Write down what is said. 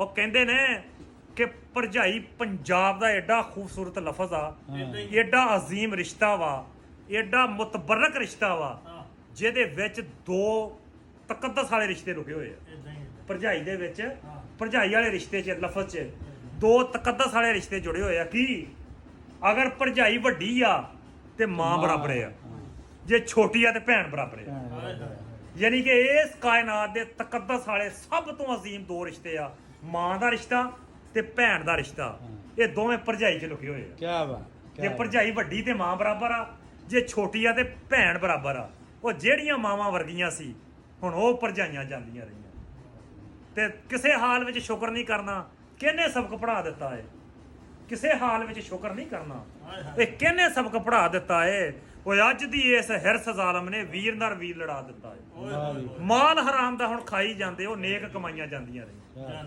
ਉਹ ਕਹਿੰਦੇ ਨੇ ਕਿ ਭਰਜਾਈ ਪੰਜਾਬ ਦਾ ਐਡਾ ਖੂਬਸੂਰਤ ਲਫ਼ਜ਼ ਆ, ਐਡਾ ਅਜ਼ੀਮ ਰਿਸ਼ਤਾ ਵਾ, ਐਡਾ ਮੁਤਬਰਕ ਰਿਸ਼ਤਾ ਵਾ, ਜਿਹਦੇ ਵਿੱਚ ਦੋ ਤਕੱਦਸ ਵਾਲੇ ਰਿਸ਼ਤੇ ਰੁਕੇ ਹੋਏ ਆ। ਭਰਜਾਈ ਦੇ ਵਿੱਚ ਭਰਜਾਈ ਵਾਲੇ ਰਿਸ਼ਤੇ 'ਚ ਲਫ਼ਜ਼ 'ਚ ਦੋ ਤਕੱਦਸ ਵਾਲੇ ਰਿਸ਼ਤੇ ਜੁੜੇ ਹੋਏ ਆ। ਕੀ ਅਗਰ ਭਰਜਾਈ ਵੱਡੀ ਆ ਤੇ ਮਾਂ ਬਰਾਬਰ ਆ, ਜੇ ਛੋਟੀ ਆ ਤੇ ਭੈਣ ਬਰਾਬਰ ਆ। ਯਾਨੀ ਕਿ ਇਸ ਕਾਇਨਾਤ ਦੇ ਤਕੱਦਸ ਵਾਲੇ ਸਭ ਤੋਂ ਅਜ਼ੀਮ ਦੋ ਰਿਸ਼ਤੇ ਆ, ਮਾਂ ਦਾ ਰਿਸ਼ਤਾ ਤੇ ਭੈਣ ਦਾ ਰਿਸ਼ਤਾ। ਇਹ ਦੋਵੇਂ ਭਰਜਾਈ 'ਚ ਲੁਕੇ ਹੋਏ ਆ। ਕਿਆ ਬਾਤ। ਜੇ ਭਰਜਾਈ ਵੱਡੀ ਤੇ ਮਾਂ ਬਰਾਬਰ ਆ, ਜੇ ਛੋਟੀ ਆ ਤੇ ਭੈਣ ਬਰਾਬਰ ਆ। ਉਹ ਜਿਹੜੀਆਂ ਮਾਵਾਂ ਵਰਗੀਆਂ ਸੀ ਹੁਣ ਉਹ ਭਰਜਾਈਆਂ ਜਾਂਦੀਆਂ ਰਹੀਆਂ। ਤੇ ਕਿਸੇ ਹਾਲ ਵਿੱਚ ਸ਼ੁਕਰ ਨਹੀਂ ਕਰਨਾ, ਕਿਹਨੇ ਸਬਕ ਪੜ੍ਹਾ ਦਿੱਤਾ ਏ। ਕਿਸੇ ਹਾਲ ਵਿੱਚ ਸ਼ੁਕਰ ਨਹੀਂ ਕਰਨਾ, ਇਹ ਕਿਹਨੇ ਸਬਕ ਪੜ੍ਹਾ ਦਿੱਤਾ ਏ। ਉਹ ਅੱਜ ਦੀ ਇਸ ਹਿਰਸ ਜ਼ਾਲਮ ਨੇ ਵੀਰ ਨਾਲ ਵੀਰ ਲੜਾ ਦਿੱਤਾ ਏ। ਮਾਲ ਹਰਾਮ ਦਾ ਹੁਣ ਖਾਈ ਜਾਂਦੇ, ਉਹ ਨੇਕ ਕਮਾਈਆਂ ਜਾਂਦੀਆਂ ਰਹੀਆਂ।